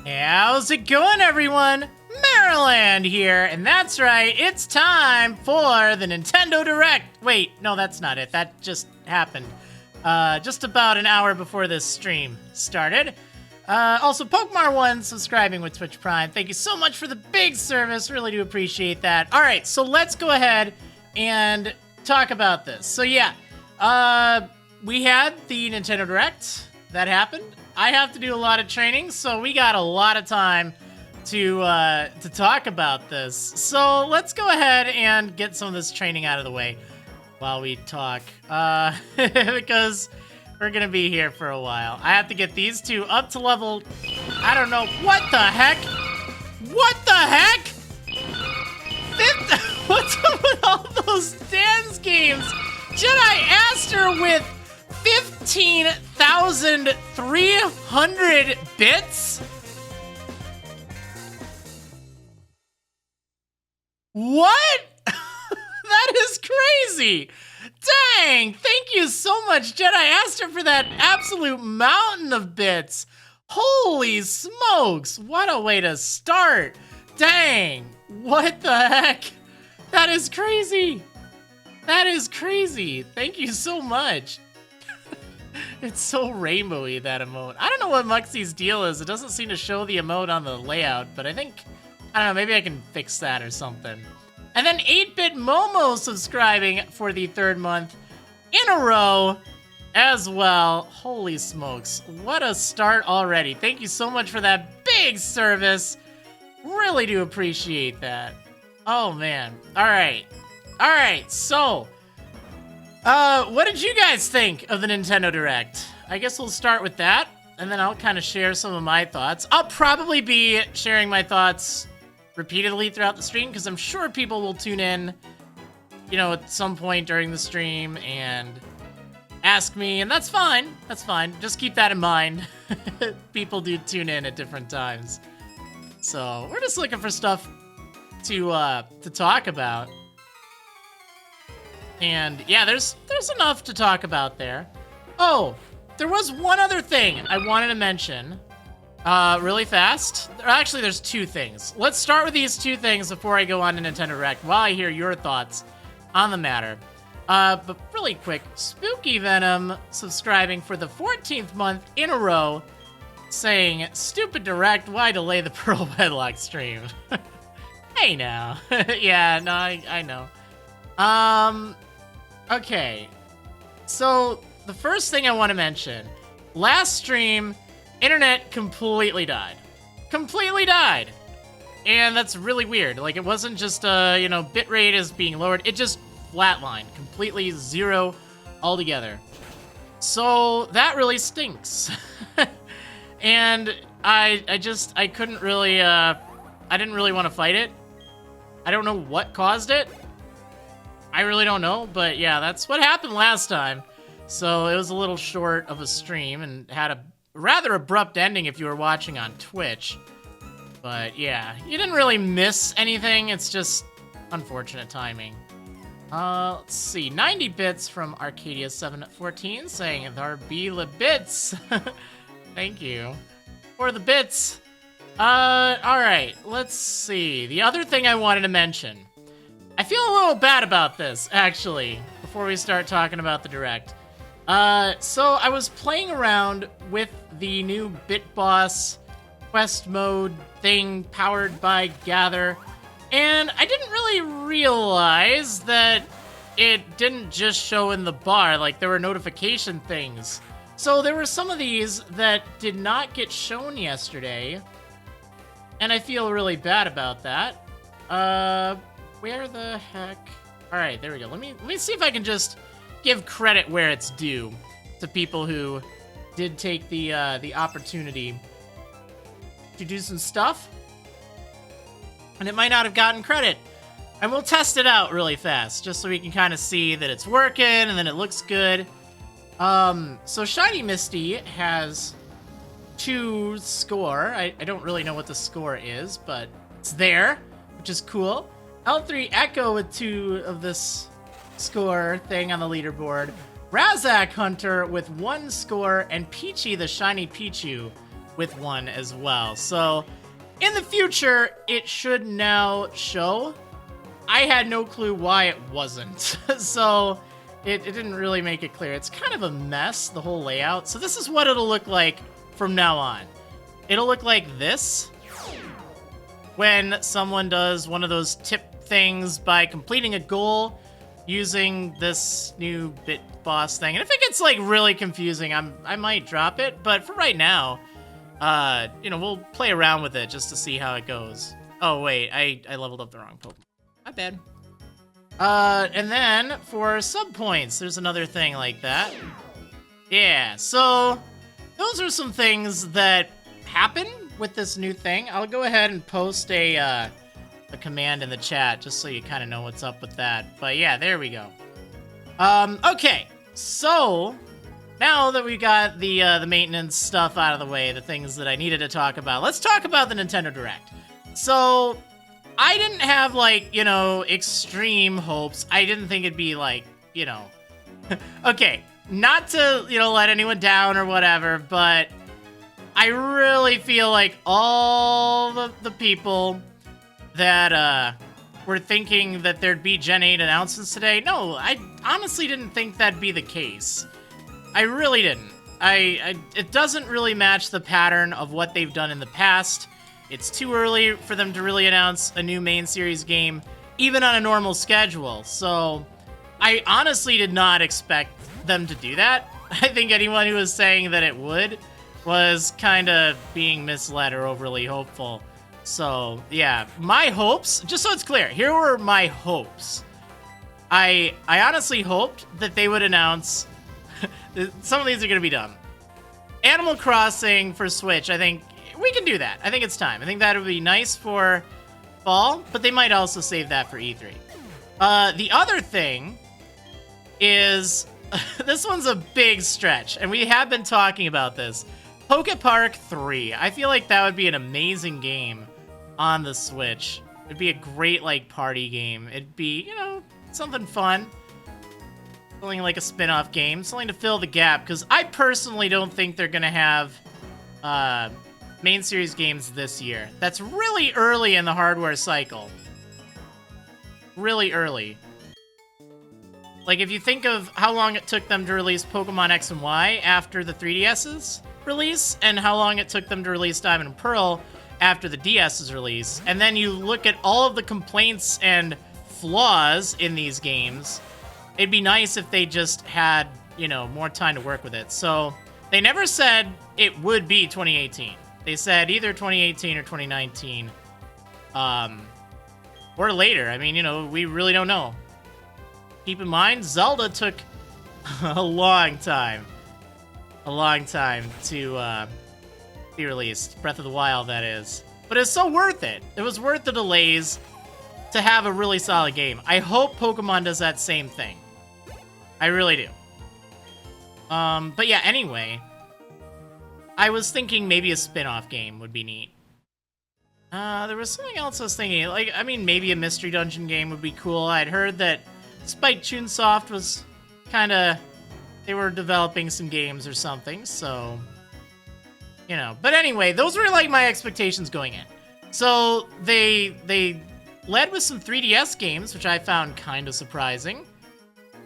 How's it going, everyone? Marriland here, and that's right, it's time for the Nintendo Direct. Wait, no, that's not it. That just happened. Just about an hour before this stream started. Also, Pokemon1 subscribing with Twitch Prime. Thank you so much for the big service. Really do appreciate that. All right, so let's go ahead and talk about this. So yeah, we had the Nintendo Direct. That happened. I have to do a lot of training, so we got a lot of time to talk about this. So let's go ahead and get some of this training out of the way while we talk, because we're gonna be here for a while. I have to get these two up to level, I don't know, what the heck? What the heck? What's up with all those dance games? Jedi Aster with 15,300 bits? What? That is crazy. Dang, thank you so much, Jedi Aster, for that absolute mountain of bits. Holy smokes, what a way to start. Dang, what the heck? That is crazy. That is crazy. Thank you so much. It's so rainbowy, that emote. I don't know what Muxie's deal is. It doesn't seem to show the emote on the layout, but I don't know, maybe I can fix that or something. And then 8-Bit Momo subscribing for the 3rd month in a row as well. Holy smokes, what a start already. Thank you so much for that big service. Really do appreciate that. Oh man, all right, so what did you guys think of the Nintendo Direct? I guess we'll start with that, and then I'll kind of share some of my thoughts. I'll probably be sharing my thoughts repeatedly throughout the stream, because I'm sure people will tune in, you know, at some point during the stream and ask me, and that's fine. That's fine. Just keep that in mind. People do tune in at different times. So we're just looking for stuff to talk about. And yeah, there's enough to talk about there. Oh, there was one other thing I wanted to mention really fast. Actually, there's two things. Let's start with these two things before I go on to Nintendo Direct while I hear your thoughts on the matter. But really quick, Spooky Venom subscribing for the 14th month in a row, saying, "Stupid Direct, why delay the Pearl Wedlocke stream?" Hey now. Yeah, no, I know. Okay, so the first thing I want to mention, last stream, internet completely died. Completely died. And that's really weird. Like, it wasn't just, you know, bitrate is being lowered. It just flatlined. Completely zero altogether. So that really stinks. And I couldn't really, I didn't really want to fight it. I don't know what caused it. I really don't know, but yeah, that's what happened last time. So it was a little short of a stream and had a rather abrupt ending if you were watching on Twitch. But yeah, you didn't really miss anything. It's just unfortunate timing. Let's see, 90 bits from Arcadia714 saying there be the bits. Thank you for the bits. All right, let's see. The other thing I wanted to mention. I feel a little bad about this, actually, before we start talking about the Direct. So I was playing around with the new Bit Boss quest mode thing powered by Gather, and I didn't really realize that it didn't just show in the bar, like there were notification things. So there were some of these that did not get shown yesterday, and I feel really bad about that. Where the heck? All right, there we go. Let me see if I can just give credit where it's due to people who did take the opportunity to do some stuff, and it might not have gotten credit. And we'll test it out really fast, just so we can kind of see that it's working and then it looks good. So Shiny Misty has 2 score. I don't really know what the score is, but it's there, which is cool. L3 Echo with 2 of this score thing on the leaderboard. Razak Hunter with 1 score, and Peachy the Shiny Pichu with one as well. So in the future, it should now show. I had no clue why it wasn't. So it didn't really make it clear. It's kind of a mess, the whole layout. So this is what it'll look like from now on. It'll look like this when someone does one of those tip things by completing a goal using this new bit boss thing. And if it gets like really confusing, I might drop it. But for right now, you know, we'll play around with it just to see how it goes. Oh wait, I leveled up the wrong Pokemon. My bad. And then for sub points, there's another thing like that. Yeah, so those are some things that happen with this new thing. I'll go ahead and post a command in the chat just so you kind of know what's up with that. But yeah, there we go. Okay, so now that we got the maintenance stuff out of the way, the things that I needed to talk about, let's talk about the Nintendo Direct. So I didn't have, like, you know, extreme hopes. I didn't think it'd be, like, you know... Okay, not to, you know, let anyone down or whatever, but I really feel like all the people that were thinking that there'd be Gen 8 announcements today, no, I honestly didn't think that'd be the case. I really didn't. It doesn't really match the pattern of what they've done in the past. It's too early for them to really announce a new main series game, even on a normal schedule. So I honestly did not expect them to do that. I think anyone who was saying that it would was kind of being misled or overly hopeful. So yeah, my hopes, just so it's clear, here were my hopes. I honestly hoped that they would announce, some of these are going to be dumb. Animal Crossing for Switch, I think we can do that. I think it's time. I think that would be nice for fall, but they might also save that for E3. The other thing is, this one's a big stretch, and we have been talking about this. Poke Park 3. I feel like that would be an amazing game on the Switch. It'd be a great, like, party game. It'd be, you know, something fun. Something like a spin-off game. Something to fill the gap, because I personally don't think they're going to have main series games this year. That's really early in the hardware cycle. Really early. Like, if you think of how long it took them to release Pokemon X and Y after the 3DS's release, and how long it took them to release Diamond and Pearl after the DS's release, and then you look at all of the complaints and flaws in these games, it'd be nice if they just had, you know, more time to work with it. So, they never said it would be 2018. They said either 2018 or 2019. Or later. I mean, you know, we really don't know. Keep in mind, Zelda took a long time. A long time to be released. Breath of the Wild, that is. But it's so worth it. It was worth the delays to have a really solid game. I hope Pokemon does that same thing. I really do. But yeah, anyway, I was thinking maybe a spin-off game would be neat. There was something else I was thinking. Like, I mean, maybe a Mystery Dungeon game would be cool. I'd heard that Spike Chunsoft was kind of... They were developing some games or something, so... You know. But anyway, those were, like, my expectations going in. So, they led with some 3DS games, which I found kind of surprising.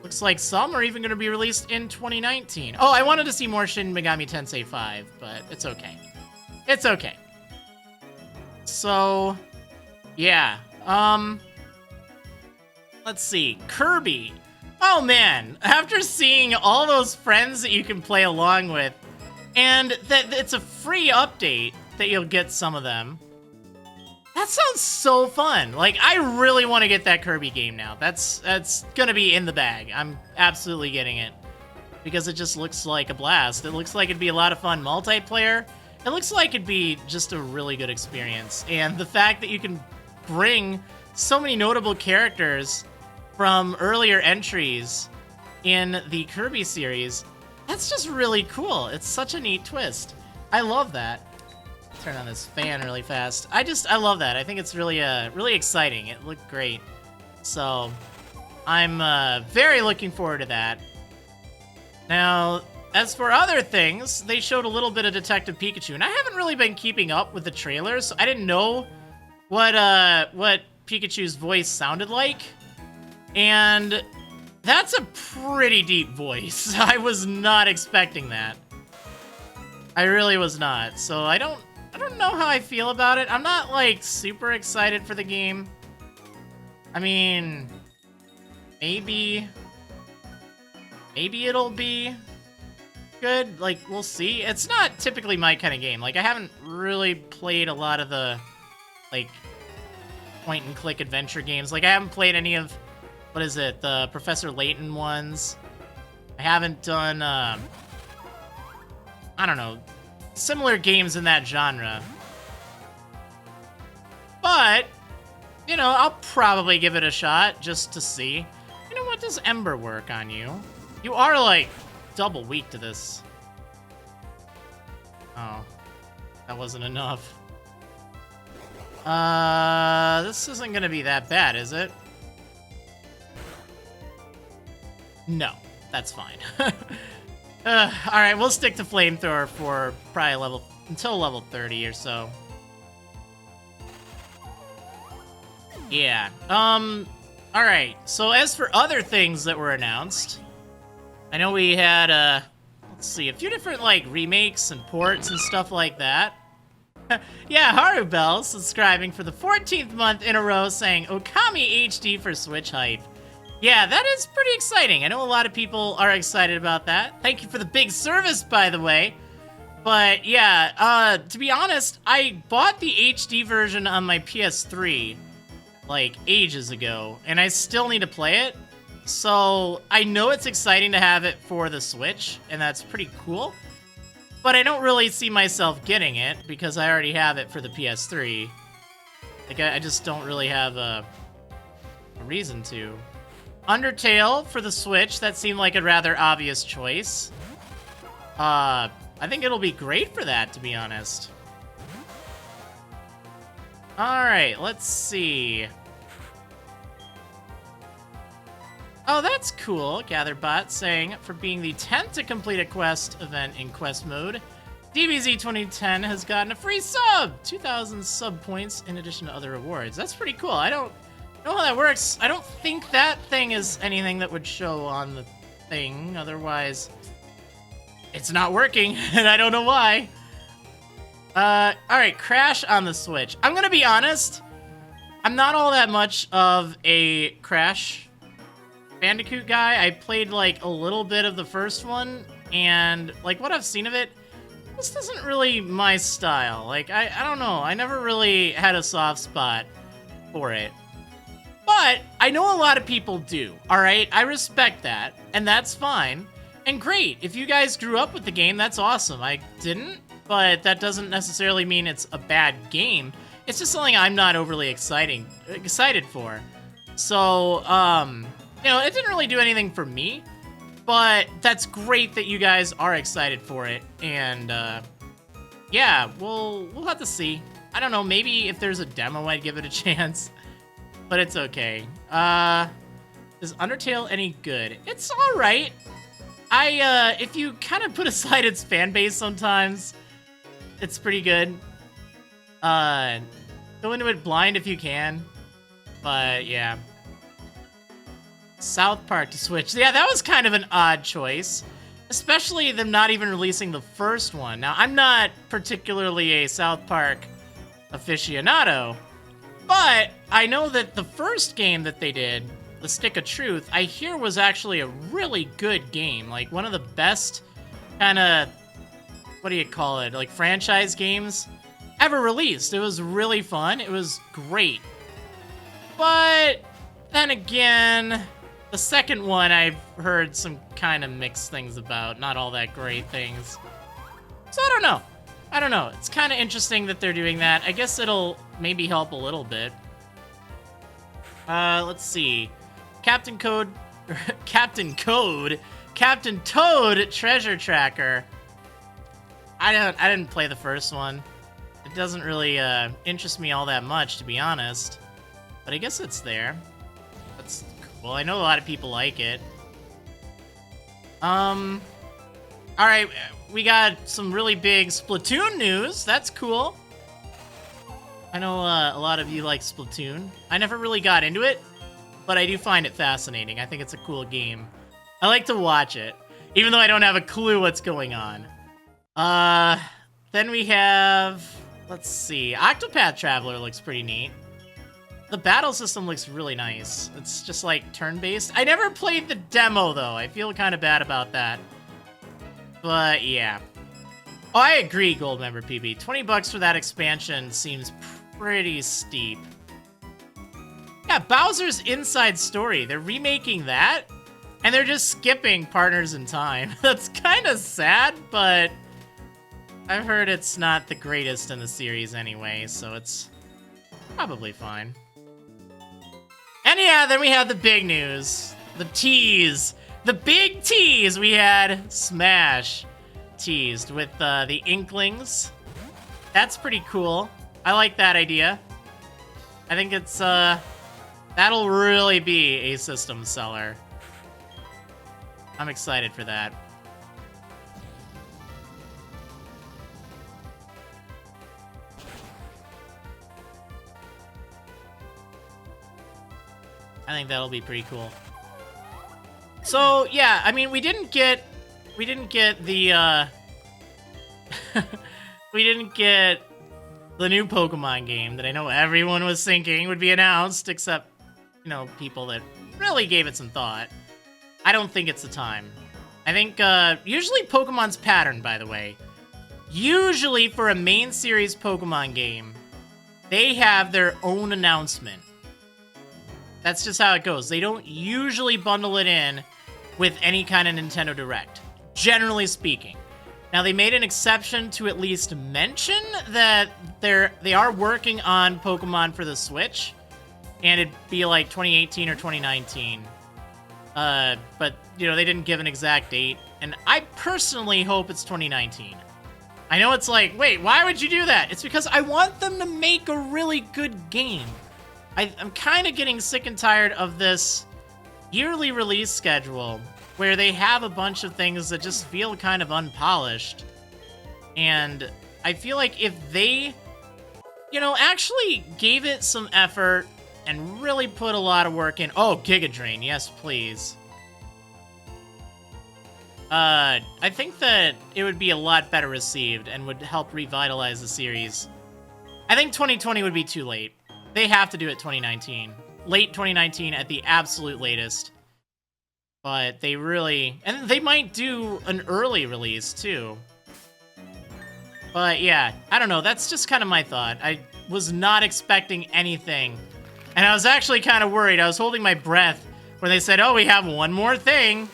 Looks like some are even going to be released in 2019. Oh, I wanted to see more Shin Megami Tensei 5, but it's okay. It's okay. So, yeah. Let's see. Kirby. Oh, man. After seeing all those friends that you can play along with, and that it's a free update that you'll get some of them, that sounds so fun. Like, I really want to get that Kirby game now. That's gonna be in the bag. I'm absolutely getting it. Because it just looks like a blast. It looks like it'd be a lot of fun multiplayer. It looks like it'd be just a really good experience. And the fact that you can bring so many notable characters from earlier entries in the Kirby series, that's just really cool. It's such a neat twist. I love that. Turn on this fan really fast. I love that. I think it's really really exciting. It looked great. So I'm very looking forward to that. Now, as for other things, they showed a little bit of Detective Pikachu, and I haven't really been keeping up with the trailers, so I didn't know what Pikachu's voice sounded like. And that's a pretty deep voice. I was not expecting that. I really was not. So I don't know how I feel about it. I'm not like super excited for the game. I mean, maybe it'll be good. Like, we'll see. It's not typically my kind of game. Like, I haven't really played a lot of the like point and click adventure games. Like, I haven't played any of, what is it, the Professor Layton ones. I haven't done I don't know, similar games in that genre. But, you know, I'll probably give it a shot just to see. You know what, does Ember work on you? You are, like, double weak to this. Oh, that wasn't enough. This isn't gonna be that bad, is it? No, that's fine. Alright, we'll stick to Flamethrower for probably until level 30 or so. Yeah, alright, so as for other things that were announced, I know we had, let's see, a few different, like, remakes and ports and stuff like that. Yeah, Harubell subscribing for the 14th month in a row saying, Okami HD for Switch hype. Yeah, that is pretty exciting. I know a lot of people are excited about that. Thank you for the big service, by the way. But yeah, to be honest, I bought the HD version on my PS3, like, ages ago, and I still need to play it. So I know it's exciting to have it for the Switch, and that's pretty cool. But I don't really see myself getting it because I already have it for the PS3. Like, I just don't really have a reason to. Undertale for the Switch, that seemed like a rather obvious choice. I think it'll be great for that, to be honest. Alright, let's see. Oh, that's cool. GatherBot saying, for being the 10th to complete a quest event in quest mode, DBZ 2010 has gotten a free sub! 2,000 sub points in addition to other rewards. That's pretty cool. I don't know how that works. I don't think that thing is anything that would show on the thing. Otherwise, it's not working, and I don't know why. Alright, Crash on the Switch. I'm gonna be honest, I'm not all that much of a Crash Bandicoot guy. I played like a little bit of the first one, and like what I've seen of it, this isn't really my style. Like, I don't know, I never really had a soft spot for it. But I know a lot of people do, alright? I respect that, and that's fine. And great, if you guys grew up with the game, that's awesome. I didn't, but that doesn't necessarily mean it's a bad game. It's just something I'm not overly excited for. So, you know, it didn't really do anything for me, but that's great that you guys are excited for it, and, yeah, we'll have to see. I don't know, maybe if there's a demo, I'd give it a chance, but it's okay. Is Undertale any good? It's alright. If you kind of put aside its fan base sometimes, it's pretty good. Go into it blind if you can, but yeah. South Park to Switch. Yeah, that was kind of an odd choice, especially them not even releasing the first one. Now, I'm not particularly a South Park aficionado, but I know that the first game that they did, The Stick of Truth, I hear was actually a really good game. Like, one of the best kind of, what do you call it, like franchise games ever released. It was really fun. It was great. But then again, the second one I've heard some kind of mixed things about, not all that great things. So I don't know. I don't know. It's kind of interesting that they're doing that. I guess it'll maybe help a little bit. Let's see. Captain Toad Treasure Tracker. I didn't play the first one. It doesn't really interest me all that much, to be honest. But I guess it's there. That's cool. I know a lot of people like it. All right, we got some really big Splatoon news. That's cool. I know a lot of you like Splatoon. I never really got into it, but I do find it fascinating. I think it's a cool game. I like to watch it, even though I don't have a clue what's going on. Then we have, let's see, Octopath Traveler looks pretty neat. The battle system looks really nice. It's just like turn-based. I never played the demo though. I feel kind of bad about that. But yeah. Oh, I agree, Gold Member PB. 20 bucks for that expansion seems pretty steep. Yeah, Bowser's Inside Story. They're remaking that, and they're just skipping Partners in Time. That's kind of sad, but I've heard it's not the greatest in the series anyway, so it's probably fine. And yeah, then we had the big news. The tease. The big tease. We had Smash teased with the Inklings. That's pretty cool. I like that idea. I think it's, that'll really be a system seller. I'm excited for that. I think that'll be pretty cool. So, yeah, I mean, we didn't get the, we didn't get the new Pokemon game that I know everyone was thinking would be announced, except, you know, people that really gave it some thought. I don't think it's the time. I think, usually Pokemon's pattern, by the way. Usually for a main series Pokemon game, they have their own announcement. That's just how it goes. They don't usually bundle it in with any kind of Nintendo Direct, generally speaking. Now, they made an exception to at least mention that they are working on Pokemon for the Switch, and it'd be like 2018 or 2019. But, you know, they didn't give an exact date, and I personally hope it's 2019. I know it's like, wait, why would you do that? It's because I want them to make a really good game. I'm kind of getting sick and tired of this yearly release schedule where they have a bunch of things that just feel kind of unpolished. And I feel like if they, you know, actually gave it some effort and really put a lot of work in... Oh, Giga Drain, yes, please. I think that it would be a lot better received and would help revitalize the series. I think 2020 would be too late. They have to do it 2019. Late 2019 at the absolute latest. But they really... And they might do an early release, too. But yeah, I don't know. That's just kind of my thought. I was not expecting anything. And I was actually kind of worried. I was holding my breath when they said, oh, we have one more thing.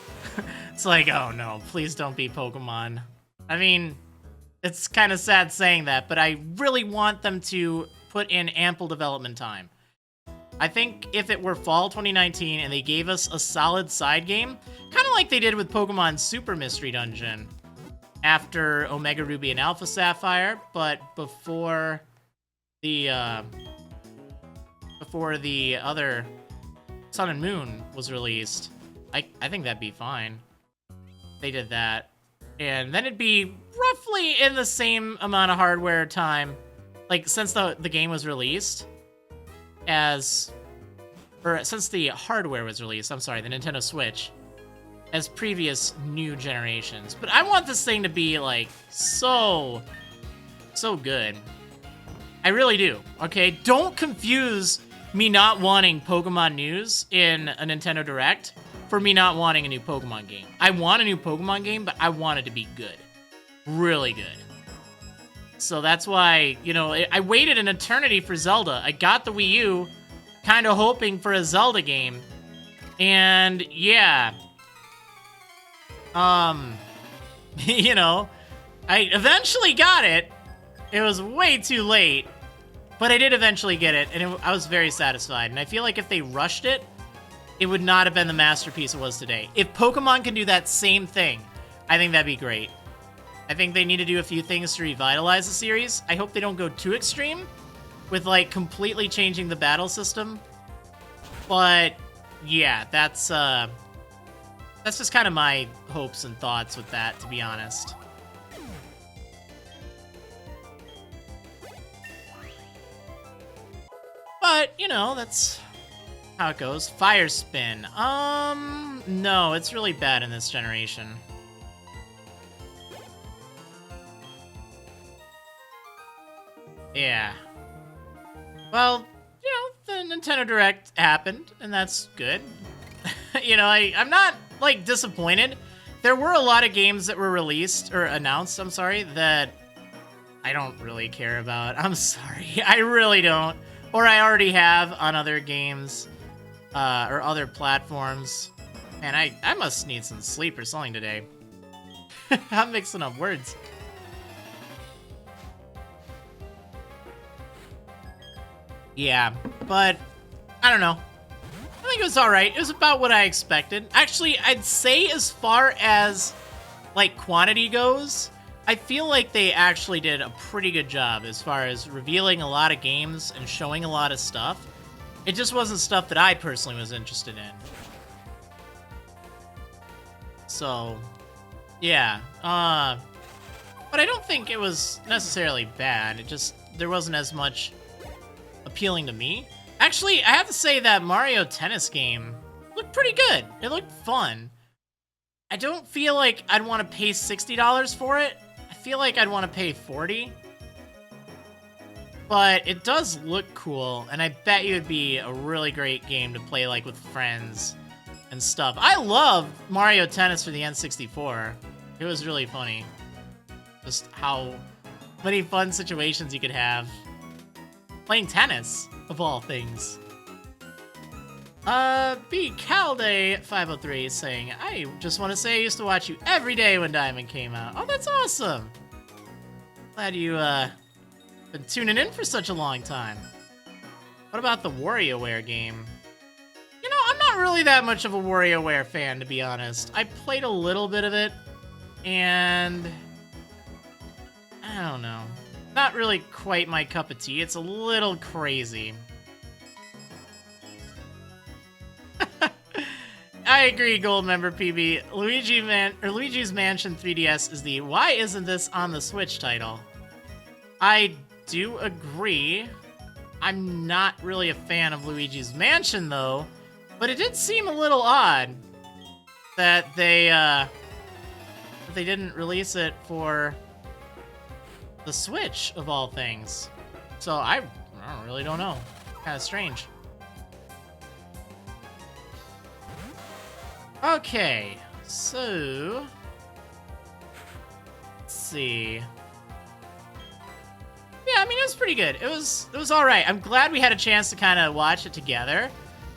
It's like, oh no, please don't be Pokemon. I mean, it's kind of sad saying that, but I really want them to put in ample development time. I think if it were fall 2019 and they gave us a solid side game, kind of like they did with Pokemon Super Mystery Dungeon after Omega Ruby and Alpha Sapphire, but before the other Sun and Moon was released, I think that'd be fine. They did that. And then it'd be roughly in the same amount of hardware time, like since the game was released, since the hardware was released, I'm sorry, the Nintendo Switch, as previous new generations. But I want this thing to be like so good. I really do, okay? Don't confuse me not wanting Pokemon news in a Nintendo Direct for me not wanting a new Pokemon game. I want a new Pokemon game, but I want it to be good. Really good. So that's why, you know, I waited an eternity for Zelda. I got the Wii U, kind of hoping for a Zelda game. And, yeah. You know, I eventually got it. It was way too late. But I did eventually get it, and I was very satisfied. And I feel like if they rushed it, it would not have been the masterpiece it was today. If Pokemon can do that same thing, I think that'd be great. I think they need to do a few things to revitalize the series. I hope they don't go too extreme with, like, completely changing the battle system. But, yeah, that's That's just kind of my hopes and thoughts with that, to be honest. But, you know, that's how it goes. Fire spin. No, it's really bad in this generation. Yeah. Well, you know, the Nintendo Direct happened, and that's good. You know, I'm not, like, disappointed. There were a lot of games that were released, or announced, I'm sorry, that I don't really care about. I'm sorry. I really don't. Or I already have on other games, or other platforms. Man, I must need some sleep or something today. I'm mixing up words. Yeah, but I don't know. I think it was alright. It was about what I expected. Actually, I'd say as far as, like, quantity goes, I feel like they actually did a pretty good job as far as revealing a lot of games and showing a lot of stuff. It just wasn't stuff that I personally was interested in. So, yeah. But I don't think it was necessarily bad. It just, there wasn't as much appealing to me. Actually, I have to say that Mario Tennis game looked pretty good. It looked fun. I don't feel like I'd want to pay $60 for it. I feel like I'd want to pay $40. But it does look cool, and I bet you it'd be a really great game to play, like, with friends and stuff. I love Mario Tennis for the N64. It was really funny. Just how many fun situations you could have playing tennis, of all things. B. Calday 503 is saying, I just want to say I used to watch you every day when Diamond came out. Oh, that's awesome. Glad you, been tuning in for such a long time. What about the WarioWare game? You know, I'm not really that much of a WarioWare fan, to be honest. I played a little bit of it, and I don't know. Not really quite my cup of tea. It's a little crazy. I agree, gold member PB. Luigi's Mansion 3DS is the why isn't this on the Switch title? I do agree. I'm not really a fan of Luigi's Mansion though, but it did seem a little odd that they didn't release it for the Switch of all things. So I really don't know. Kind of strange. Okay, so let's see. Yeah, I mean, it was pretty good. It was all right. I'm glad we had a chance to kind of watch it together.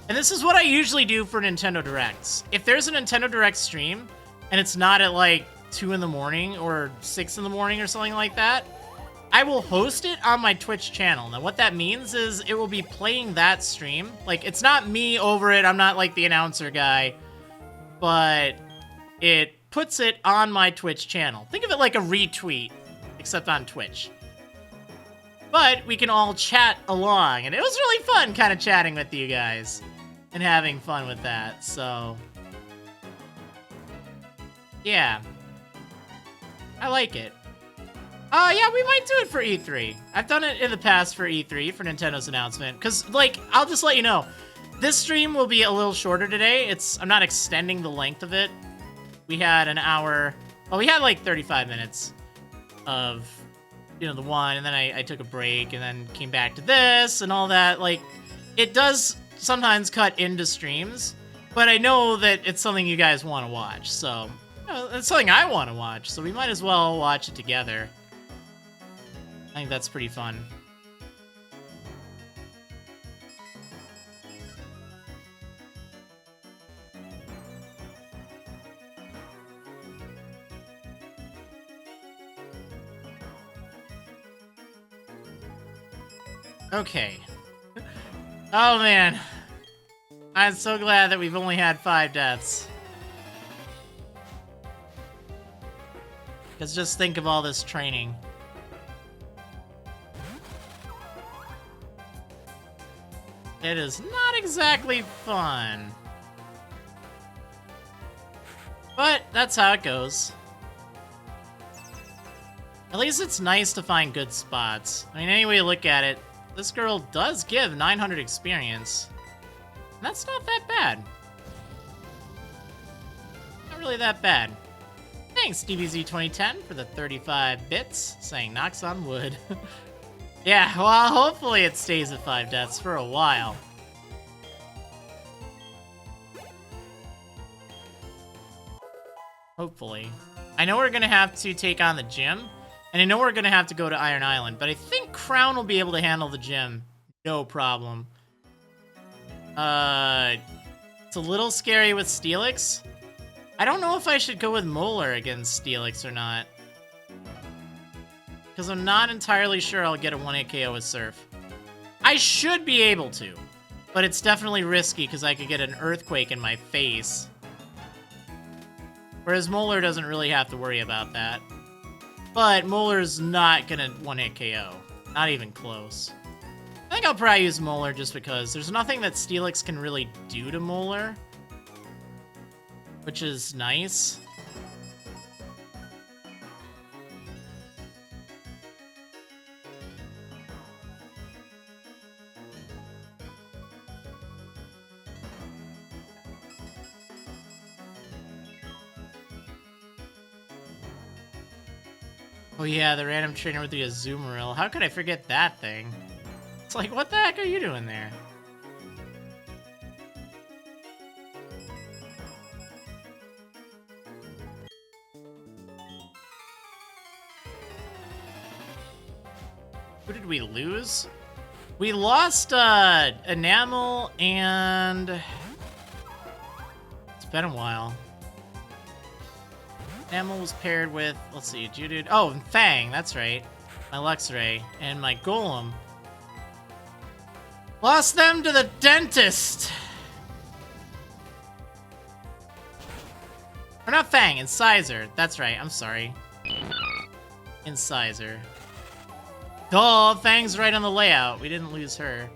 And this is what I usually do for Nintendo Directs. If there's a Nintendo Direct stream and it's not at like 2 in the morning or 6 in the morning or something like that, I will host it on my Twitch channel. Now, what that means is it will be playing that stream. Like, it's not me over it. I'm not like the announcer guy. But it puts it on my Twitch channel. Think of it like a retweet, except on Twitch. But we can all chat along, and it was really fun kind of chatting with you guys and having fun with that, so yeah. I like it. Yeah, we might do it for E3. I've done it in the past for E3, for Nintendo's announcement, because, like, I'll just let you know, this stream will be a little shorter today. I'm not extending the length of it. We had an hour, well, we had like 35 minutes of, you know, the one, and then I took a break, and then came back to this, and all that. Like, it does sometimes cut into streams, but I know that it's something you guys want to watch, so, you know, it's something I want to watch, so we might as well watch it together. I think that's pretty fun. Okay. Oh, man. I'm so glad that we've only had 5 deaths. Because just think of all this training. It is not exactly fun. But that's how it goes. At least it's nice to find good spots. I mean, any way you look at it, this girl does give 900 experience. And that's not that bad. Not really that bad. Thanks, DBZ2010, for the 35 bits, saying knocks on wood. Yeah, well, hopefully it stays at 5 deaths for a while. Hopefully. I know we're gonna have to take on the gym, and I know we're gonna have to go to Iron Island, but I think Crown will be able to handle the gym. No problem. It's a little scary with Steelix. I don't know if I should go with Molar against Steelix or not. Because I'm not entirely sure I'll get a 1-hit KO with Surf. I should be able to, but it's definitely risky because I could get an Earthquake in my face. Whereas Molar doesn't really have to worry about that. But Molar's not gonna 1-hit KO. Not even close. I think I'll probably use Molar just because there's nothing that Steelix can really do to Molar. Which is nice. Oh yeah, the random trainer with the Azumarill. How could I forget that thing? It's like, what the heck are you doing there? Who did we lose? We lost Enamel and... It's been a while. Enamel was paired with, let's see, Jude. Oh, and Fang, that's right. My Luxray and my Golem. Lost them to the dentist. Or not Fang, Incisor. That's right, I'm sorry. Incisor. Oh, Fang's right on the layout. We didn't lose her.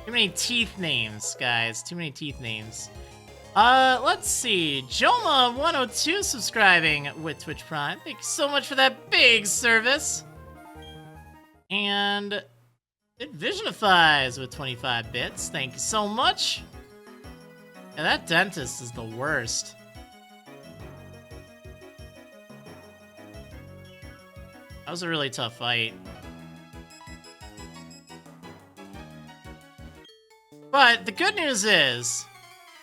Too many teeth names, guys. Too many teeth names. Let's see. Joma102 subscribing with Twitch Prime. Thank you so much for that big service. And it Visionifies with 25 bits. Thank you so much. Yeah, that dentist is the worst. That was a really tough fight. But the good news is,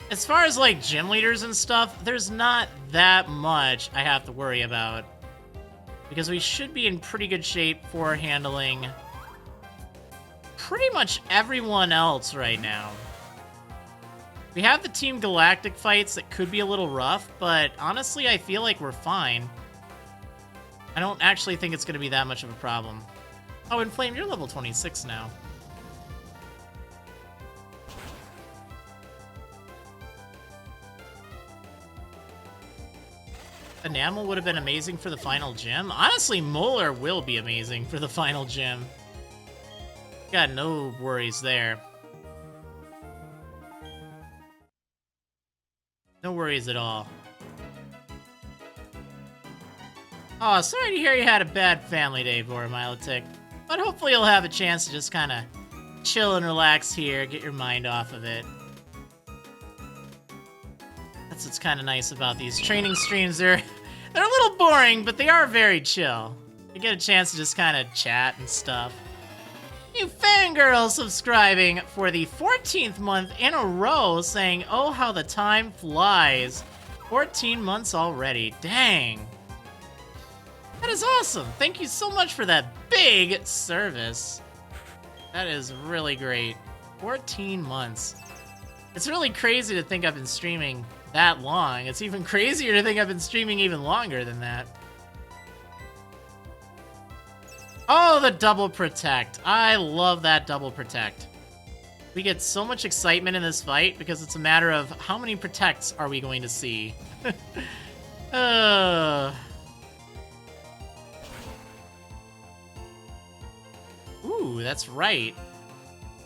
as far as like gym leaders and stuff, there's not that much I have to worry about. Because we should be in pretty good shape for handling pretty much everyone else right now. We have the Team Galactic fights that could be a little rough, but honestly I feel like we're fine. I don't actually think it's going to be that much of a problem. Oh, Inflame, you're level 26 now. Enamel would have been amazing for the final gym. Honestly, Molar will be amazing for the final gym. Got no worries there. No worries at all. Oh, sorry to hear you had a bad family day, Vormilotic. But hopefully you'll have a chance to just kind of chill and relax here, get your mind off of it. That's what's kind of nice about these training streams. They're a little boring, but they are very chill. You get a chance to just kind of chat and stuff. You fangirl subscribing for the 14th month in a row, saying, oh, how the time flies. 14 months already. Dang. That is awesome. Thank you so much for that big service. That is really great. 14 months. It's really crazy to think I've been streaming that long. It's even crazier to think I've been streaming even longer than that. Oh, the double protect. I love that double protect. We get so much excitement in this fight because it's a matter of how many protects are we going to see. Ooh, that's right.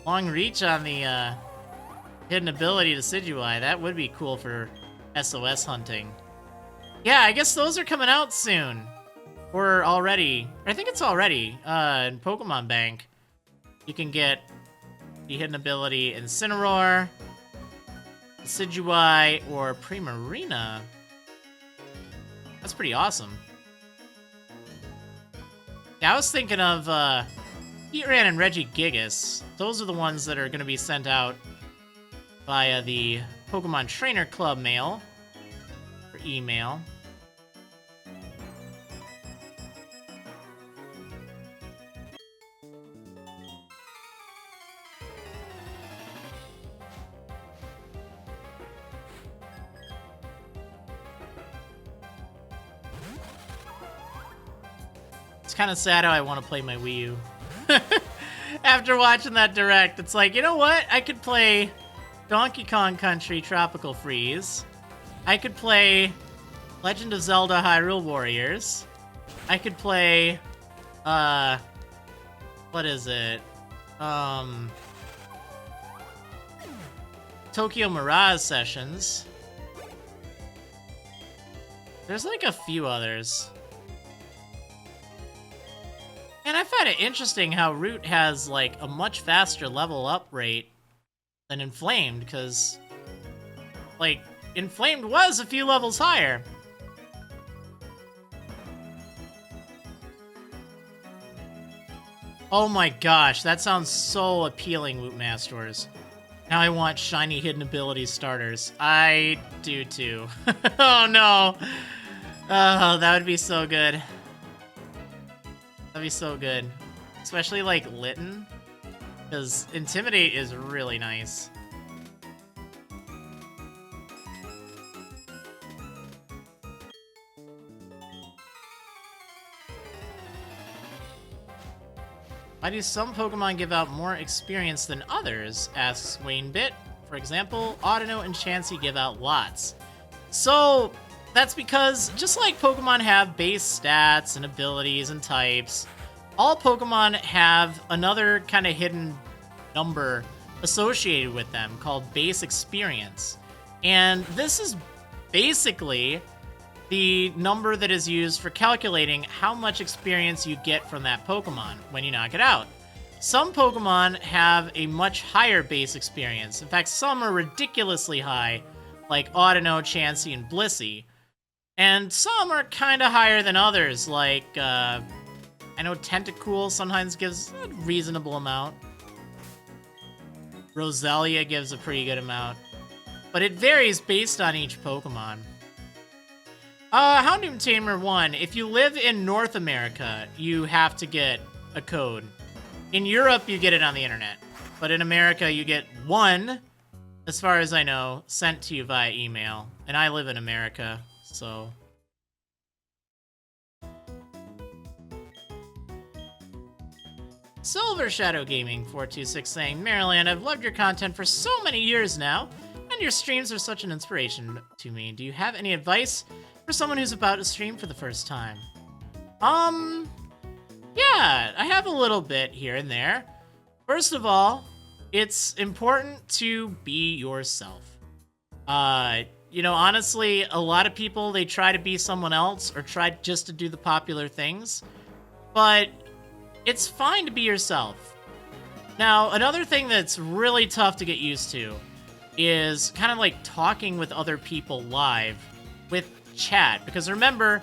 Long reach on the hidden ability to Decidueye. That would be cool for SOS hunting. Yeah, I guess those are coming out soon. Or already. I think it's already. In Pokemon Bank. You can get the hidden ability Incineroar, Decidueye, or Primarina. That's pretty awesome. Yeah, I was thinking of Heatran and Regigigas. Those are the ones that are going to be sent out via the Pokemon Trainer Club mail. Or email. It's kind of sad how I want to play my Wii U. After watching that Direct, it's like, you know what? I could play Donkey Kong Country Tropical Freeze. I could play Legend of Zelda Hyrule Warriors. I could play, what is it? Tokyo Mirage Sessions. There's like a few others. And I find it interesting how Root has, like, a much faster level up rate than Inflamed, because, like, Inflamed was a few levels higher. Oh my gosh, that sounds so appealing, Wootmasters. Now I want shiny hidden ability starters. I do too. Oh no! Oh, that would be so good. That'd be so good. Especially, like, Litten. Because Intimidate is really nice. Why do some Pokemon give out more experience than others? Asks Waynebit. For example, Audino and Chansey give out lots. So, that's because, just like Pokemon have base stats and abilities and types, all Pokemon have another kind of hidden number associated with them called base experience. And this is basically the number that is used for calculating how much experience you get from that Pokemon when you knock it out. Some Pokemon have a much higher base experience. In fact, some are ridiculously high, like Audino, Chansey, and Blissey. And some are kind of higher than others, like, I know Tentacool sometimes gives a reasonable amount. Roselia gives a pretty good amount. But it varies based on each Pokemon. Houndoom Tamer 1, if you live in North America, you have to get a code. In Europe, you get it on the internet. But in America, you get one, as far as I know, sent to you via email. And I live in America. So, Silver Shadow Gaming 426 saying, Marriland, I've loved your content for so many years now, and your streams are such an inspiration to me. Do you have any advice for someone who's about to stream for the first time? Yeah, I have a little bit here and there. First of all, it's important to be yourself. You know, honestly, a lot of people, they try to be someone else or try just to do the popular things, but it's fine to be yourself. Now, another thing that's really tough to get used to is kind of like talking with other people live with chat, because remember,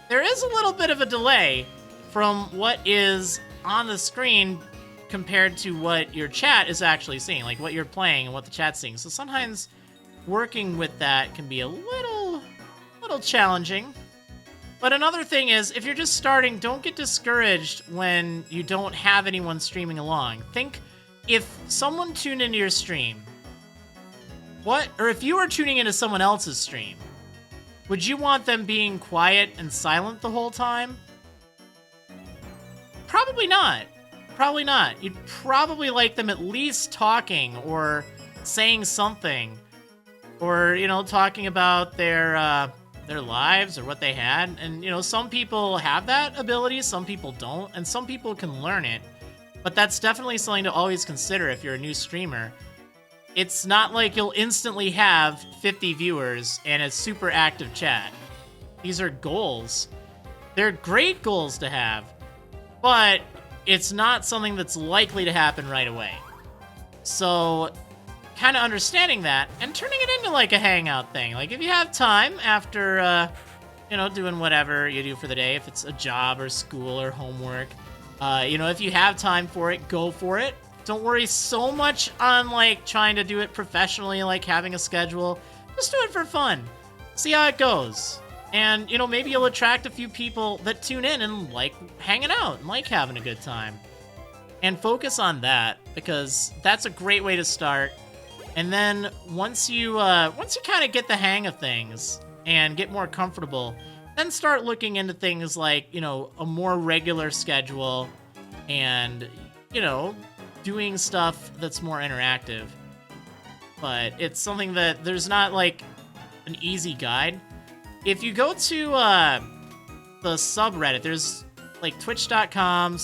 there is a little bit of a delay from what is on the screen compared to what your chat is actually seeing, like what you're playing and what the chat's seeing. So sometimes working with that can be a little challenging. But another thing is, if you're just starting, don't get discouraged when you don't have anyone streaming along. Think, if someone tuned into your stream, or if you were tuning into someone else's stream, would you want them being quiet and silent the whole time? Probably not. Probably not. You'd probably like them at least talking or saying something. Or, you know, talking about their lives or what they had. And, you know, some people have that ability, some people don't, and some people can learn it. But that's definitely something to always consider if you're a new streamer. it's not like you'll instantly have 50 viewers and a super active chat. These are goals. They're great goals to have, but it's not something that's likely to happen right away. So kind of understanding that and turning it into like a hangout thing. Like if you have time after, doing whatever you do for the day, if it's a job or school or homework, if you have time for it, go for it. Don't worry so much on like trying to do it professionally, like having a schedule. Just do it for fun. See how it goes. And, maybe you'll attract a few people that tune in and like hanging out and like having a good time. And focus on that, because that's a great way to start. And then once you kind of get the hang of things and get more comfortable, then start looking into things like, a more regular schedule and, doing stuff that's more interactive. But it's something that there's not like an easy guide. If you go to the subreddit, there's like twitch.com/r/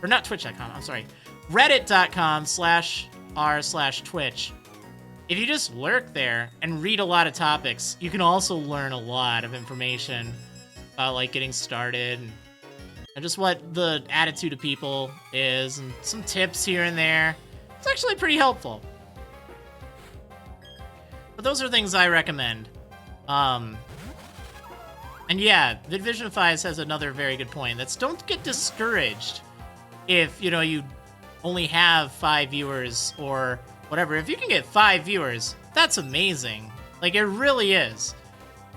or not twitch.com, I'm sorry, reddit.com/r/twitch. If you just lurk there and read a lot of topics, you can also learn a lot of information about like getting started and just what the attitude of people is and some tips here and there. It's actually pretty helpful. But those are things I recommend. And yeah, VidVisionify has another very good point. That's don't get discouraged if, you only have 5 viewers or whatever. If you can get 5 viewers, that's amazing. Like, it really is.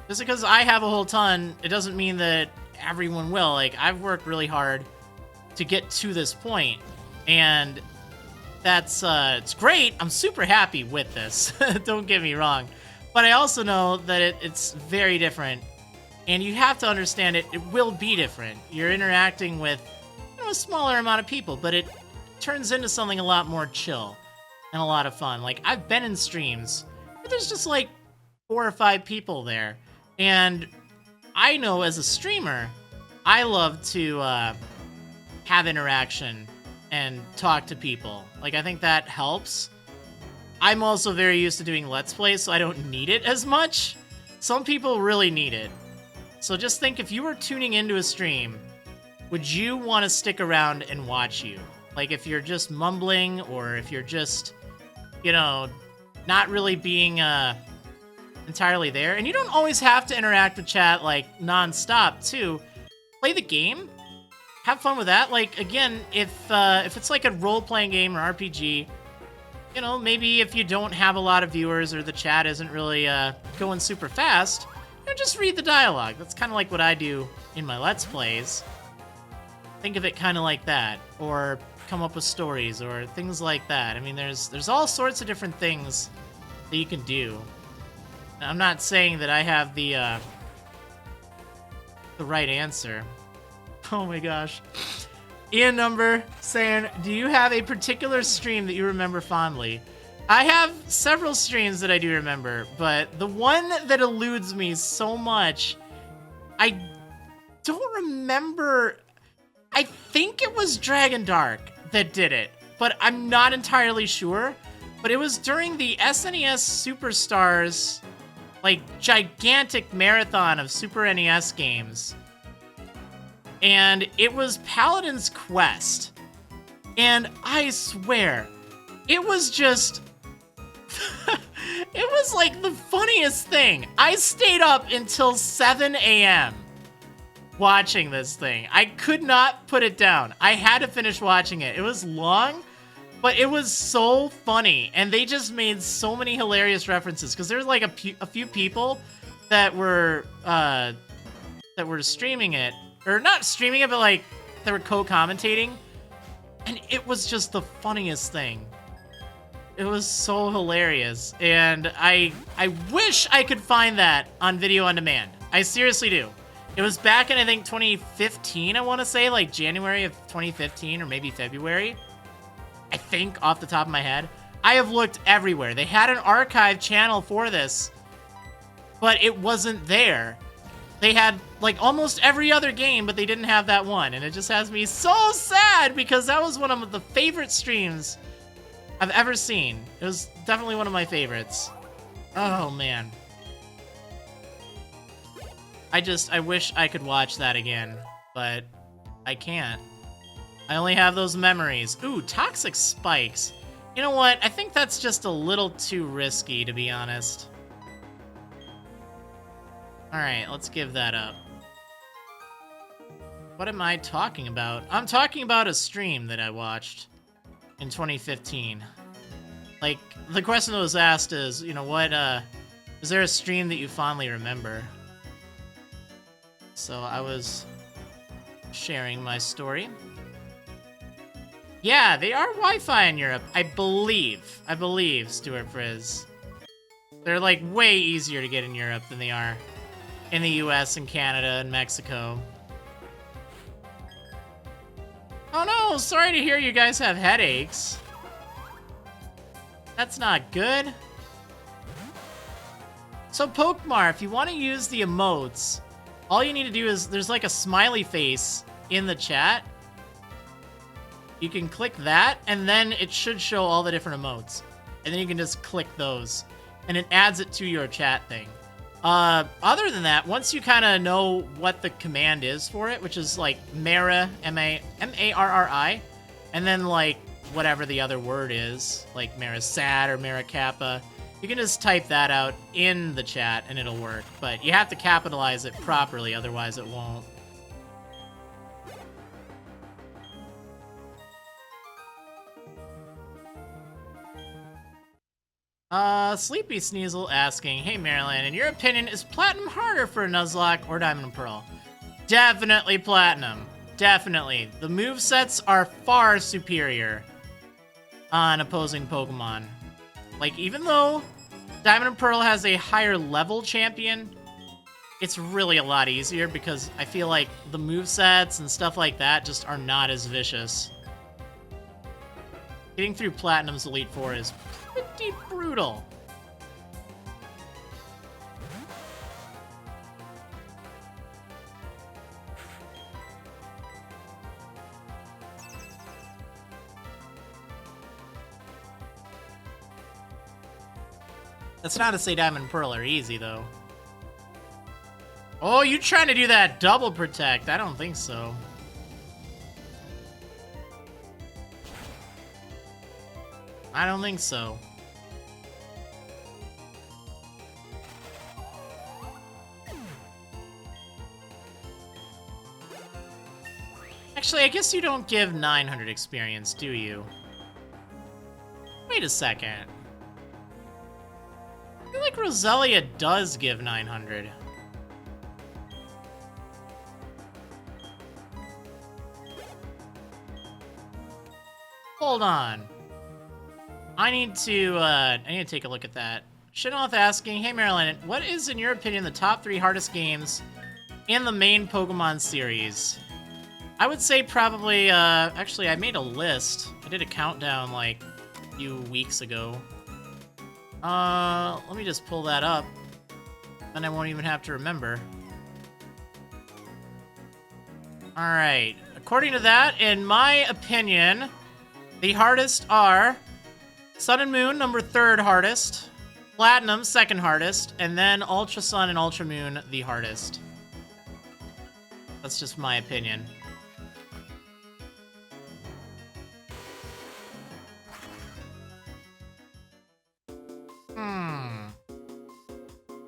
Just because I have a whole ton, it doesn't mean that everyone will. Like, I've worked really hard to get to this point, and that's it's great. I'm super happy with this. Don't get me wrong. But I also know that it's very different, and you have to understand it will be different. You're interacting with a smaller amount of people, but it turns into something a lot more chill and a lot of fun. Like, I've been in streams where there's just like 4 or 5 people there, and I know as a streamer, I love to have interaction and talk to people. Like, I think that helps. I'm also very used to doing Let's Plays, so I don't need it as much. Some people really need it. So just think, if you were tuning into a stream, would you want to stick around and watch you? Like, if you're just mumbling, or if you're just, not really being entirely there. And you don't always have to interact with chat, like, non-stop, too. Play the game. Have fun with that. Like, again, if it's like a role-playing game or RPG, maybe if you don't have a lot of viewers or the chat isn't really going super fast, just read the dialogue. That's kind of like what I do in my Let's Plays. Think of it kind of like that. Or come up with stories or things like that. I mean, there's all sorts of different things that you can do. Now, I'm not saying that I have the right answer. Oh my gosh. Ian Number saying, do you have a particular stream that you remember fondly? I have several streams that I do remember, but the one that eludes me so much, I don't remember. I think it was Dragon Dark that did it, but I'm not entirely sure. But it was during the SNES Superstars, like, gigantic marathon of Super NES games. And it was Paladin's Quest. And I swear, it was just... it was like the funniest thing. I stayed up until 7 a.m. watching this thing. I could not put it down. I had to finish watching it. It was long, but it was so funny. And they just made so many hilarious references. Because there's like a few people that were streaming it. Or not streaming it, but like they were co-commentating. And it was just the funniest thing. It was so hilarious. And I wish I could find that on video on demand. I seriously do. It was back in, I think, 2015, I want to say. Like January of 2015 or maybe February. I think, off the top of my head. I have looked everywhere. They had an archive channel for this, but it wasn't there. They had, like, almost every other game, but they didn't have that one. And it just has me so sad, because that was one of the favorite streams I've ever seen. It was definitely one of my favorites. Oh, man. I wish I could watch that again, but I can't. I only have those memories. Ooh, toxic spikes. You know what? I think that's just a little too risky, to be honest. Alright, let's give that up. What am I talking about? I'm talking about a stream that I watched in 2015. Like, the question that was asked is, you know, what, is there a stream that you fondly remember? So I was sharing my story. Yeah, they are Wi-Fi in Europe, I believe, Stuart Frizz. They're, like, way easier to get in Europe than they are in the US and Canada and Mexico. Oh no, sorry to hear you guys have headaches. That's not good. So Pokemon, if you want to use the emotes, all you need to do is, there's like a smiley face in the chat. You can click that, and then it should show all the different emotes. And then you can just click those, and it adds it to your chat thing. Other than that, once you kind of know what the command is for it, which is like Mara, M-A-R-R-I, and then like whatever the other word is, like Marasat or Maracappa, you can just type that out in the chat and it'll work. But you have to capitalize it properly, otherwise it won't. Sleepy Sneasel asking, hey Marriland, in your opinion, is Platinum harder for a Nuzlocke or Diamond and Pearl? Definitely Platinum. Definitely. The movesets are far superior on opposing Pokemon. Like, even though Diamond and Pearl has a higher level champion, it's really a lot easier because I feel like the movesets and stuff like that just are not as vicious. Getting through Platinum's Elite Four is pretty brutal. That's not to say Diamond and Pearl are easy, though. Oh, you trying to do that double protect? I don't think so. I don't think so. Actually, I guess you don't give 900 experience, do you? Wait a second. I feel like Roselia does give 900. Hold on. I need to take a look at that. Shinoff asking, hey Marriland, what is, in your opinion, the top 3 hardest games in the main Pokemon series? I would say probably, actually, I made a list. I did a countdown, like, a few weeks ago. Let me just pull that up. Then I won't even have to remember. Alright. According to that, in my opinion, the hardest are Sun and Moon, number 3rd hardest. Platinum, 2nd hardest. And then Ultra Sun and Ultra Moon, the hardest. That's just my opinion.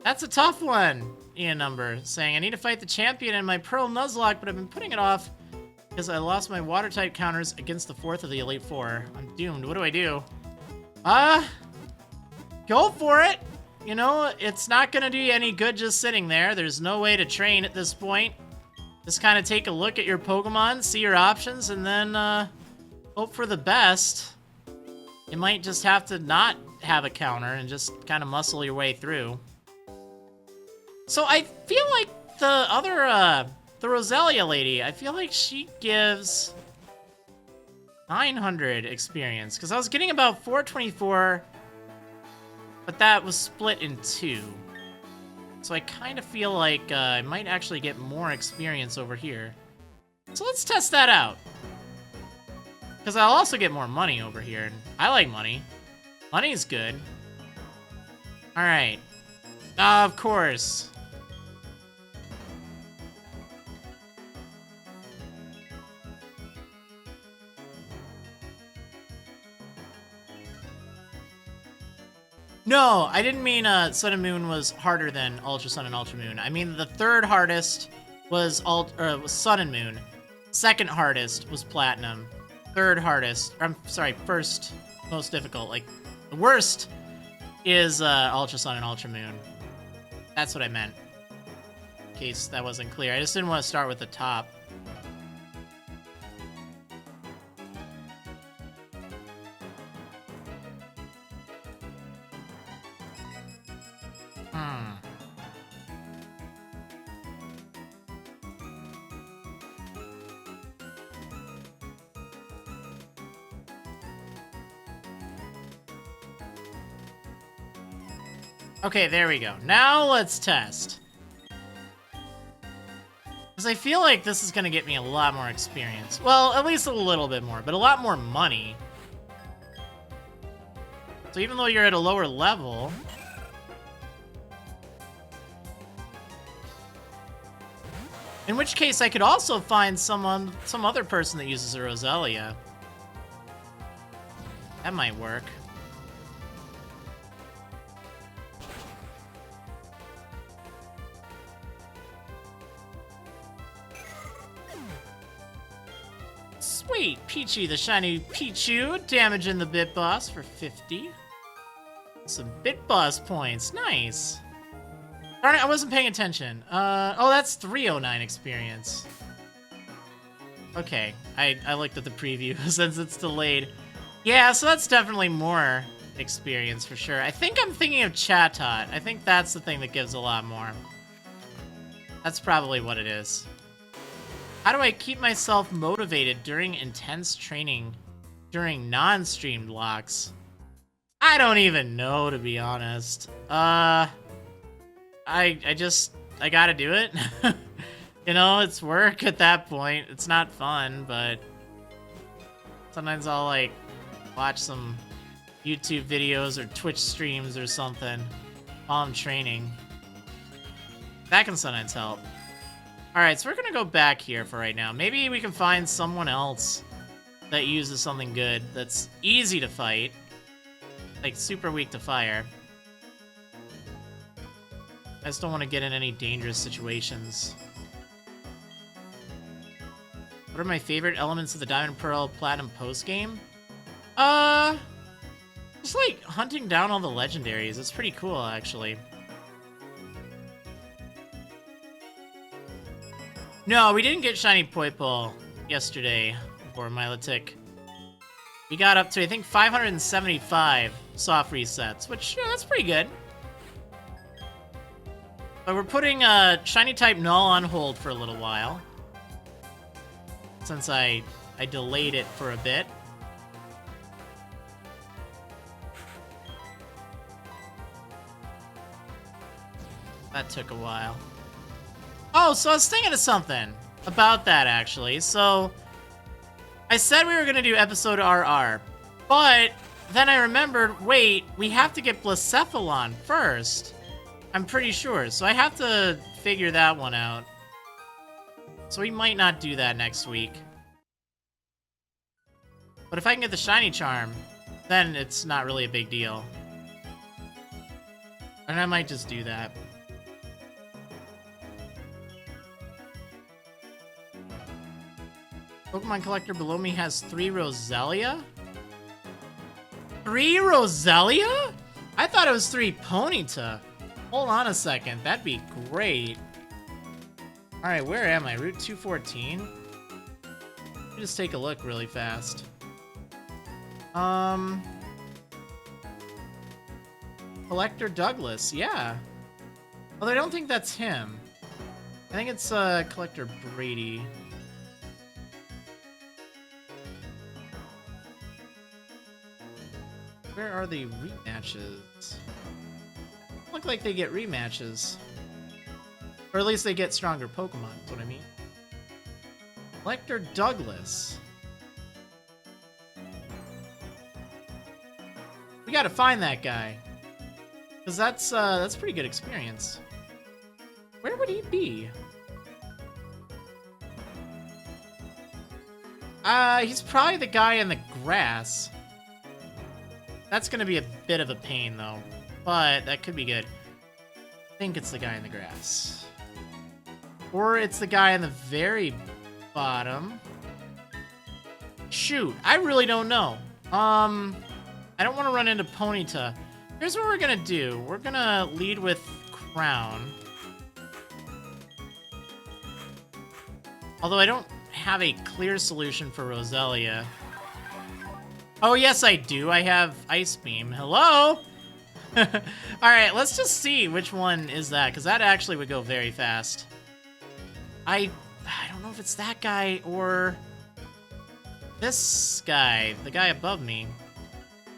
That's a tough one, Ian Number, saying, I need to fight the champion in my Pearl Nuzlocke, but I've been putting it off because I lost my water-type counters against the 4th of the Elite Four. I'm doomed. What do I do? Go for it! You know, it's not gonna do you any good just sitting there. There's no way to train at this point. Just kind of take a look at your Pokemon, see your options, and then, hope for the best. You might just have to not have a counter and just kind of muscle your way through. So I feel like the other, the Roselia lady, I feel like she gives 900 experience, because I was getting about 424, but that was split in 2. So I kind of feel like I might actually get more experience over here. So let's test that out. Because I'll also get more money over here. And I like money. Money's good. Alright. Of course. No, I didn't mean Sun and Moon was harder than Ultra Sun and Ultra Moon. I mean the third hardest was Sun and Moon. Second hardest was Platinum. Third hardest, first most difficult. Like, the worst is Ultra Sun and Ultra Moon. That's what I meant. In case that wasn't clear. I just didn't want to start with the top. Okay, there we go. Now let's test. Because I feel like this is going to get me a lot more experience. Well, at least a little bit more, but a lot more money. So even though you're at a lower level... In which case, I could also find some other person that uses a Roselia. That might work. Sweet! Pichu, the shiny Pichu, damaging the Bit Boss for 50. Some Bit Boss points, nice. Darn it, I wasn't paying attention. Oh, that's 309 experience. Okay, I looked at the preview since it's delayed. Yeah, so that's definitely more experience for sure. I think I'm thinking of Chatot. I think that's the thing that gives a lot more. That's probably what it is. How do I keep myself motivated during intense training during non-streamed locks? I don't even know, to be honest. I gotta do it. You know, it's work at that point. It's not fun, but sometimes I'll, like, watch some YouTube videos or Twitch streams or something while I'm training. That can sometimes help. Alright, so we're gonna go back here for right now. Maybe we can find someone else that uses something good that's easy to fight. Like, super weak to fire. I just don't want to get in any dangerous situations. What are my favorite elements of the Diamond Pearl Platinum post-game? Just like hunting down all the legendaries. It's pretty cool, actually. No, we didn't get Shiny Poipole yesterday for Milotic. We got up to, I think, 575 soft resets, which, yeah, that's pretty good. But we're putting Shiny type Null on hold for a little while. Since I delayed it for a bit. That took a while. Oh, so I was thinking of something about that, actually. So, I said we were going to do episode RR, but then I remembered, wait, we have to get Blacephalon first. I'm pretty sure, so I have to figure that one out. So we might not do that next week. But if I can get the Shiny Charm, then it's not really a big deal. And I might just do that. Pokemon collector below me has 3 Roselia? 3 Roselia? I thought it was 3 Ponyta. Hold on a second, that'd be great. Alright, where am I? Route 214? Let me just take a look really fast. Collector Douglas, yeah. Although I don't think that's him. I think it's Collector Brady. Where are the rematches? Look like they get rematches. Or at least they get stronger Pokemon, is what I mean. Collector Douglas. We gotta find that guy. Because that's pretty good experience. Where would he be? He's probably the guy in the grass. That's gonna be a bit of a pain, though. But that could be good. I think it's the guy in the grass. Or it's the guy in the very bottom. Shoot, I really don't know. I don't want to run into Ponyta. Here's what we're gonna do. We're gonna lead with Crown. Although I don't have a clear solution for Roselia. Oh, yes, I do. I have Ice Beam. Hello? Alright, let's just see which one is that, because that actually would go very fast. I don't know if it's that guy or this guy, the guy above me.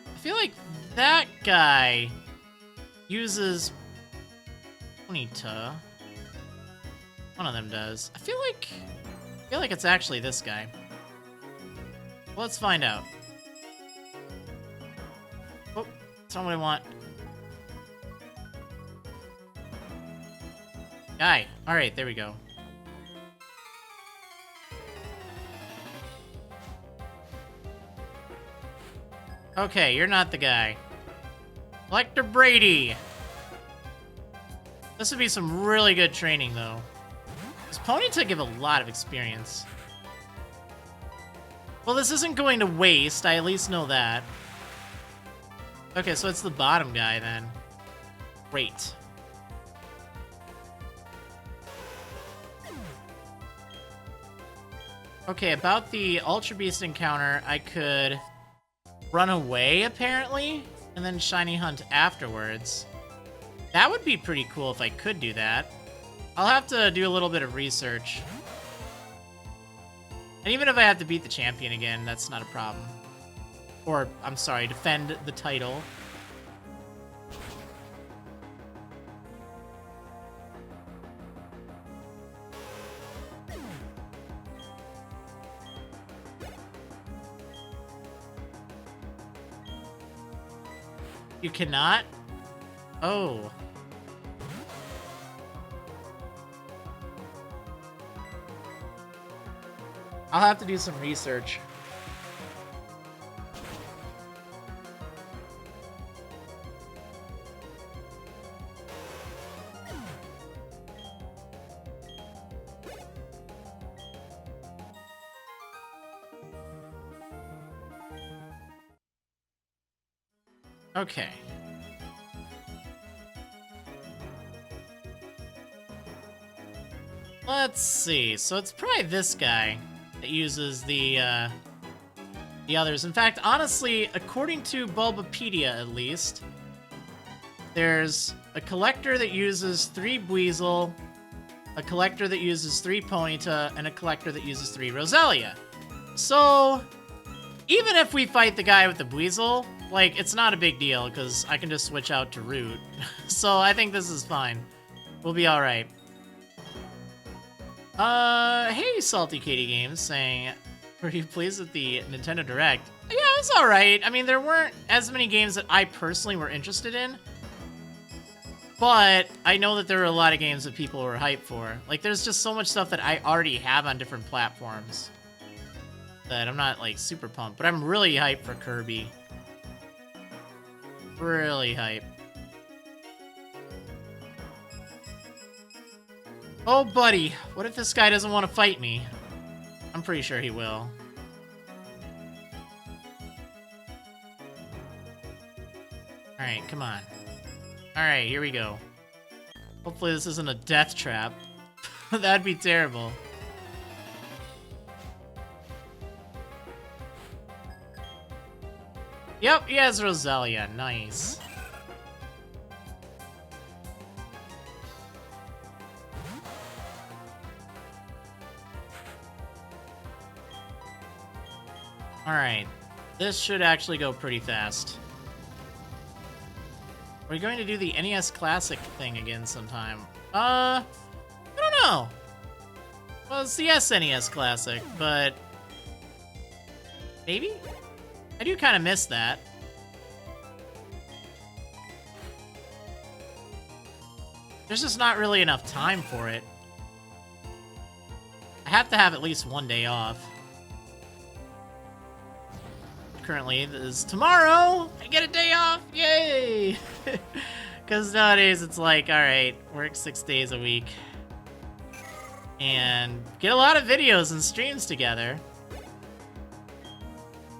I feel like that guy uses Ponyta. One of them does. I feel like it's actually this guy. Well, let's find out. Oh, that's not what I want. Guy. Alright, there we go. Okay, you're not the guy. Collector Brady! This would be some really good training, though. Because Ponyta give a lot of experience. Well, this isn't going to waste, I at least know that. Okay, so it's the bottom guy, then. Great. Okay, about the Ultra Beast encounter, I could run away, apparently, and then Shiny Hunt afterwards. That would be pretty cool if I could do that. I'll have to do a little bit of research. And even if I have to beat the champion again, that's not a problem. Or, I'm sorry, defend the title. You cannot? Oh. I'll have to do some research. Okay. Let's see. So it's probably this guy that uses the others. In fact, honestly, according to Bulbapedia at least, there's a collector that uses 3 Buizel, a collector that uses 3 Ponyta, and a collector that uses 3 Roselia. So, even if we fight the guy with the Buizel, like, it's not a big deal, because I can just switch out to Root. So I think this is fine. We'll be alright. Hey, Salty Katie Games, saying, were you pleased with the Nintendo Direct? Yeah, it was alright. I mean, there weren't as many games that I personally were interested in, but I know that there were a lot of games that people were hyped for. Like, there's just so much stuff that I already have on different platforms that I'm not, like, super pumped, but I'm really hyped for Kirby. Really hyped. Oh, buddy, what if this guy doesn't want to fight me? I'm pretty sure he will. Alright, come on. Alright, here we go. Hopefully this isn't a death trap. That'd be terrible. Yep, he has Roselia. Nice. Alright. This should actually go pretty fast. Are we going to do the NES Classic thing again sometime? I don't know. Well, it's the SNES Classic, but... maybe? I do kind of miss that. there's just not really enough time for it. I have to have at least one day off. Currently, is tomorrow. I get a day off. Yay! Because nowadays it's like, alright, work 6 days a week. And get a lot of videos and streams together.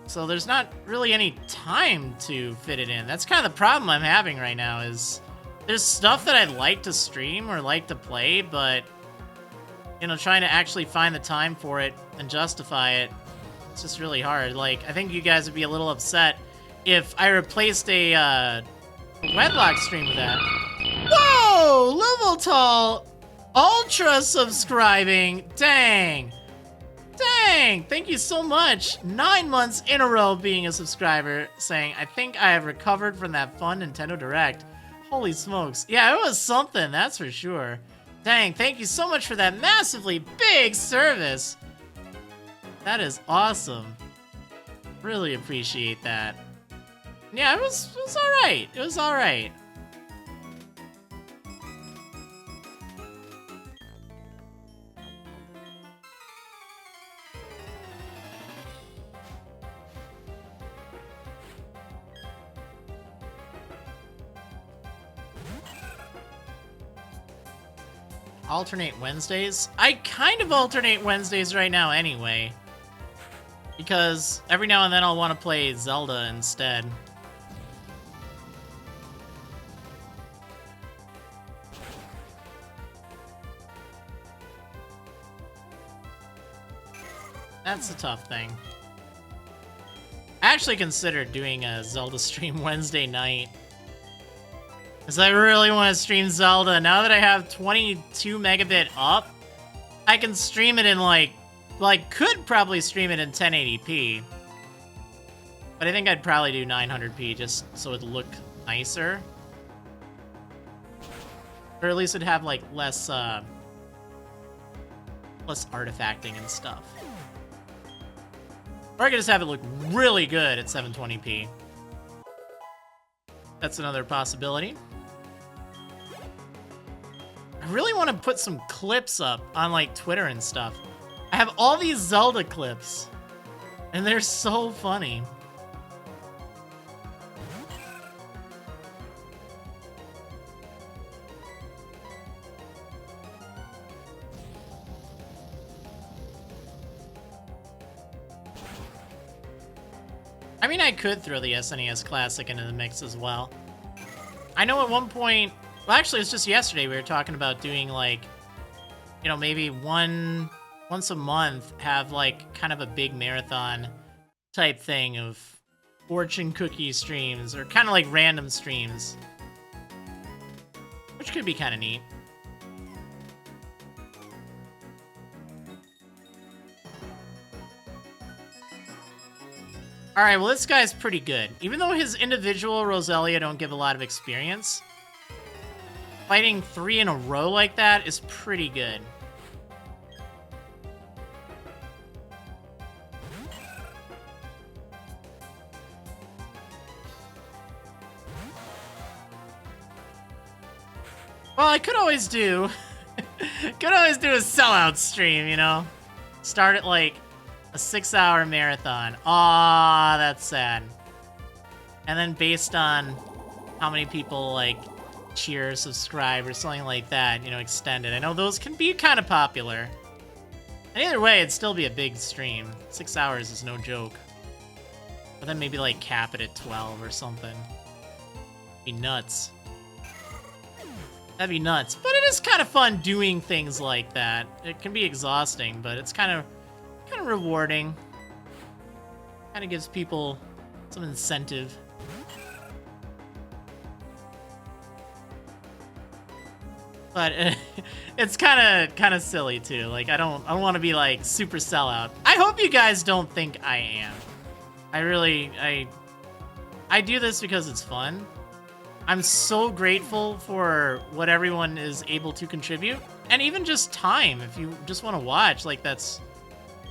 So there's not really any time to fit it in. That's kind of the problem I'm having right now is there's stuff that I'd like to stream or like to play, but, you know, trying to actually find the time for it and justify it, it's just really hard. Like, I think you guys would be a little upset if I replaced a Wedlocke stream with that. Whoa! Level Tall Ultra subscribing. Dang. Dang! Thank you so much. 9 months in a row being a subscriber, saying, I think I have recovered from that fun Nintendo Direct. Holy smokes. Yeah, it was something, that's for sure. Dang, thank you so much for that massively big service. That is awesome. Really appreciate that. Yeah, it was alright. It was alright. Alternate Wednesdays? I kind of alternate Wednesdays right now anyway. Because every now and then I'll want to play Zelda instead. That's the tough thing. I actually considered doing a Zelda stream Wednesday night. Because I really want to stream Zelda. Now that I have 22 megabit up, I can stream it in could probably stream it in 1080p. But I think I'd probably do 900p just so it'd look nicer. Or at least it'd have like less artifacting and stuff. Or I could just have it look really good at 720p. That's another possibility. I really want to put some clips up on like Twitter and stuff. I have all these Zelda clips, and they're so funny. I mean, I could throw the SNES Classic into the mix as well. I know at one point, well, actually, it was just yesterday we were talking about doing, like, you know, maybe once a month, have, like, kind of a big marathon type thing of fortune cookie streams, or kind of like random streams. Which could be kind of neat. Alright, well this guy's pretty good. Even though his individual Roselia don't give a lot of experience, fighting 3 in a row like that is pretty good. Well, I could always do... could always do a sellout stream, you know? Start at, like, a 6-hour marathon. Aw, that's sad. And then based on how many people, like, cheer, subscribe, or something like that, you know, extend it. I know those can be kind of popular. And either way, it'd still be a big stream. 6 hours is no joke. But then maybe, like, cap it at 12 or something. Be nuts. That'd be nuts. But it is kind of fun doing things like that. It can be exhausting, but it's kind of rewarding. Kind of gives people some incentive. But it's kind of silly too. Like I don't want to be like super sellout. I hope you guys don't think I am. I do this because it's fun. I'm so grateful for what everyone is able to contribute, and even just time. If you just want to watch, like that's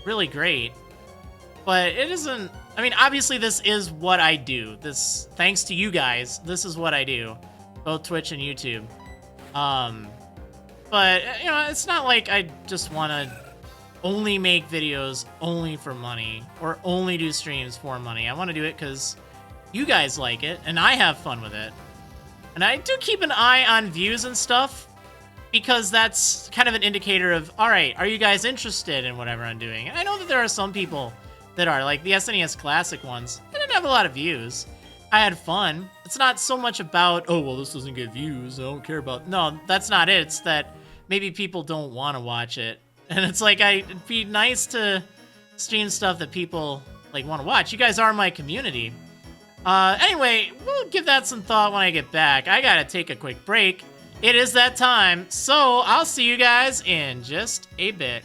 really great. But it isn't. I mean, obviously this is what I do. This, thanks to you guys, this is what I do, both Twitch and YouTube. But, you know, it's not like I just want to only make videos only for money or only do streams for money. I want to do it because you guys like it and I have fun with it. And I do keep an eye on views and stuff because that's kind of an indicator of, all right, are you guys interested in whatever I'm doing? And I know that there are some people that are, like the SNES Classic ones. They didn't have a lot of views. I had fun. It's not so much about, oh, well, this doesn't get views. I don't care about... No, that's not it. It's that maybe people don't want to watch it. And it's like, it'd be nice to stream stuff that people, like, want to watch. You guys are my community. Anyway, we'll give that some thought when I get back. I gotta take a quick break. It is that time, so I'll see you guys in just a bit.